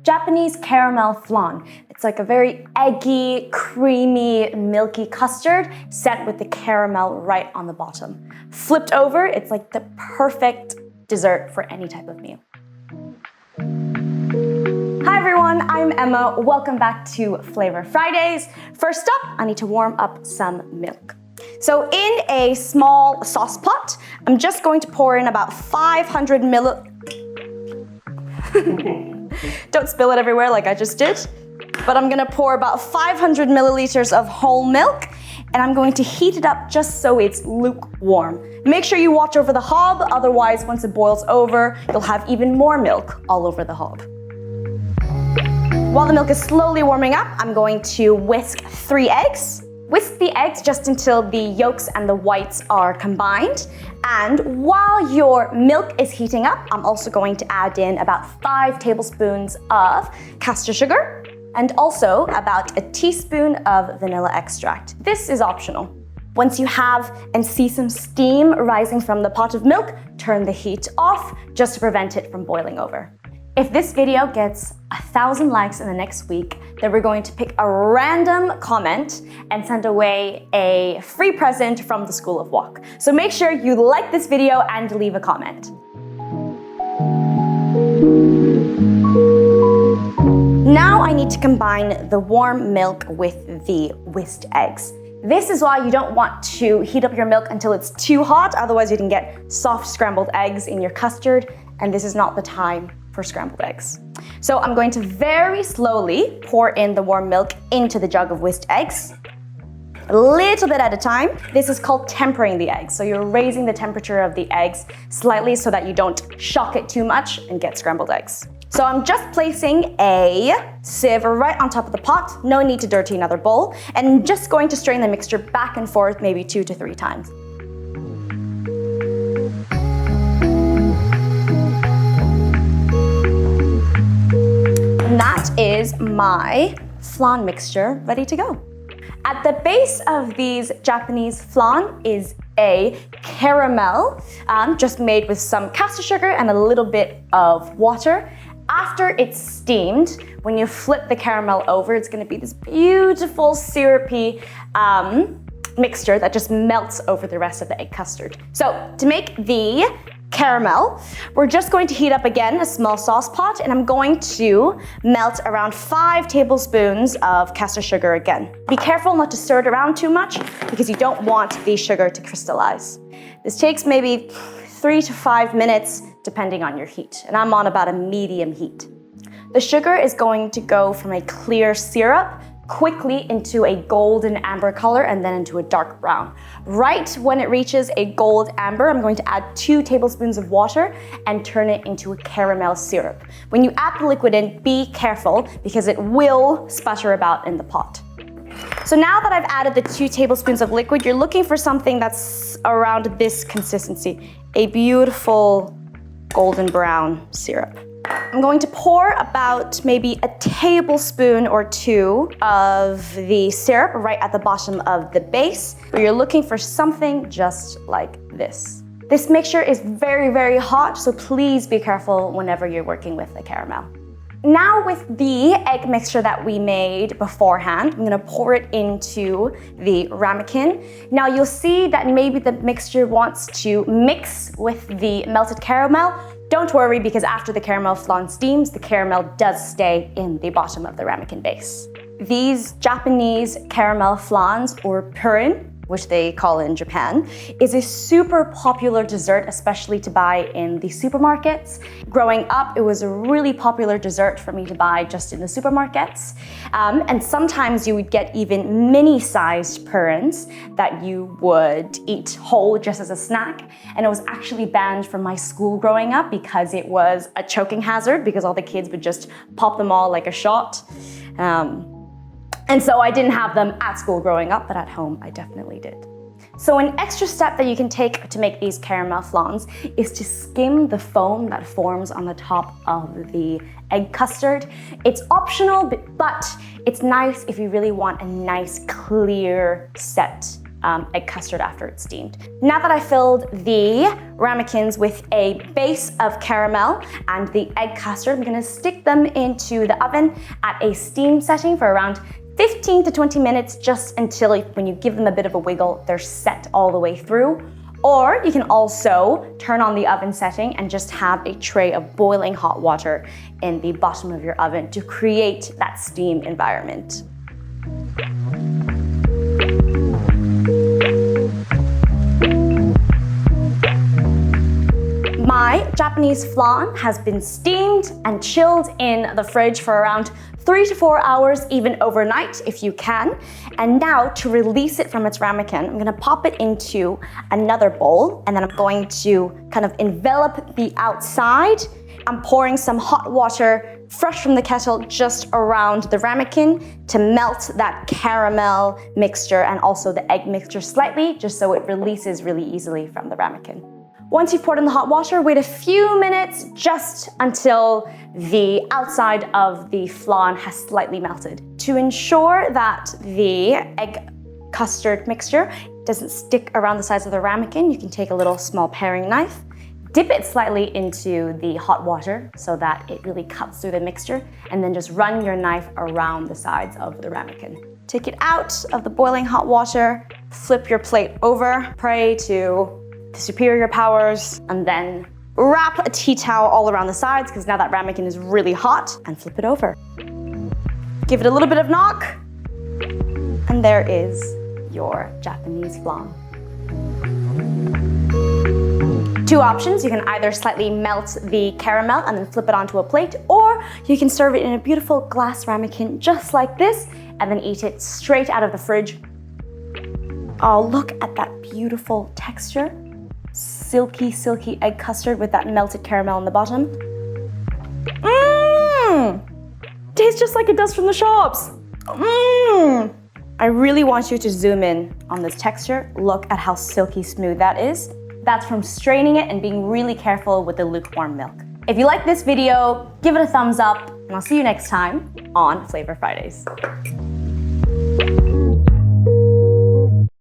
Japanese caramel flan. It's like a very eggy, creamy, milky custard set with the caramel right on the bottom. Flipped over, it's like the perfect dessert for any type of meal. Hi everyone, I'm Emma. Welcome back to Flavour Fridays. First up, I need to warm up some milk. So in a small sauce pot, I'm just going to pour in about 500 Don't spill it everywhere like I just did. But I'm gonna pour about 500 milliliters of whole milk, and I'm going to heat it up just so it's lukewarm. Make sure you watch over the hob, otherwise once it boils over, you'll have even more milk all over the hob. While the milk is slowly warming up, I'm going to whisk 3 eggs. Whisk the eggs just until the yolks and the whites are combined. And while your milk is heating up, I'm also going to add in about 5 tablespoons of custard sugar and also about a teaspoon of vanilla extract. This is optional. Once you have and see some steam rising from the pot of milk, turn the heat off just to prevent it from boiling over. If this video gets 1,000 likes in the next week, then we're going to pick a random comment and send away a free present from the School of Wok. So make sure you like this video and leave a comment. Now I need to combine the warm milk with the whisked eggs. This is why you don't want to heat up your milk until it's too hot, otherwise you can get soft scrambled eggs in your custard, and this is not the time for scrambled eggs. So I'm going to very slowly pour in the warm milk into the jug of whisked eggs, a little bit at a time. This is called tempering the eggs. So you're raising the temperature of the eggs slightly so that you don't shock it too much and get scrambled eggs. So I'm just placing a sieve right on top of the pot, no need to dirty another bowl, and I'm just going to strain the mixture back and forth maybe 2 to 3 times. And that is my flan mixture ready to go. At the base of these Japanese flan is a caramel, just made with some caster sugar and a little bit of water. After it's steamed, when you flip the caramel over, it's gonna be this beautiful syrupy mixture that just melts over the rest of the egg custard. So to make the caramel, we're just going to heat up again a small sauce pot, and I'm going to melt around 5 tablespoons of caster sugar again. Be careful not to stir it around too much because you don't want the sugar to crystallize. This takes maybe 3 to 5 minutes depending on your heat, and I'm on about a medium heat. The sugar is going to go from a clear syrup quickly into a golden amber color and then into a dark brown. Right when it reaches a gold amber, I'm going to add 2 tablespoons of water and turn it into a caramel syrup. When you add the liquid in, be careful because it will sputter about in the pot. So now that I've added the 2 tablespoons of liquid, you're looking for something that's around this consistency, a beautiful golden brown syrup. I'm going to pour about maybe a tablespoon or 2 of the syrup right at the bottom of the base, where you're looking for something just like this. This mixture is very, very hot, so please be careful whenever you're working with the caramel. Now with the egg mixture that we made beforehand, I'm gonna pour it into the ramekin. Now you'll see that maybe the mixture wants to mix with the melted caramel. Don't worry, because after the caramel flan steams, the caramel does stay in the bottom of the ramekin base. These Japanese caramel flans, or purin, which they call in Japan, is a super popular dessert, especially to buy in the supermarkets. Growing up, it was a really popular dessert for me to buy just in the supermarkets. And sometimes you would get even mini-sized purins that you would eat whole just as a snack. And it was actually banned from my school growing up because it was a choking hazard, because all the kids would just pop them all like a shot. And so I didn't have them at school growing up, but at home I definitely did. So an extra step that you can take to make these caramel flans is to skim the foam that forms on the top of the egg custard. It's optional, but it's nice if you really want a nice clear set egg custard after it's steamed. Now that I filled the ramekins with a base of caramel and the egg custard, I'm gonna stick them into the oven at a steam setting for around 15 to 20 minutes, just until when you give them a bit of a wiggle, they're set all the way through. Or you can also turn on the oven setting and just have a tray of boiling hot water in the bottom of your oven to create that steam environment. My Japanese flan has been steamed and chilled in the fridge for around 3 to 4 hours, even overnight if you can. And now to release it from its ramekin, I'm gonna pop it into another bowl, and then I'm going to kind of envelop the outside. I'm pouring some hot water fresh from the kettle just around the ramekin to melt that caramel mixture and also the egg mixture slightly, just so it releases really easily from the ramekin. Once you've poured in the hot water, wait a few minutes just until the outside of the flan has slightly melted. To ensure that the egg custard mixture doesn't stick around the sides of the ramekin, you can take a little small paring knife, dip it slightly into the hot water so that it really cuts through the mixture, and then just run your knife around the sides of the ramekin. Take it out of the boiling hot water, flip your plate over, pray to the superior powers, and then wrap a tea towel all around the sides, because now that ramekin is really hot, and flip it over. Give it a little bit of knock, and there is your Japanese flan. Two options: you can either slightly melt the caramel and then flip it onto a plate, or you can serve it in a beautiful glass ramekin just like this, and then eat it straight out of the fridge. Oh, look at that beautiful texture. Silky, silky egg custard with that melted caramel in the bottom. Tastes just like it does from the shops. I really want you to zoom in on this texture. Look at how silky smooth that is. That's from straining it and being really careful with the lukewarm milk. If you like this video, give it a thumbs up, and I'll see you next time on Flavour Fridays.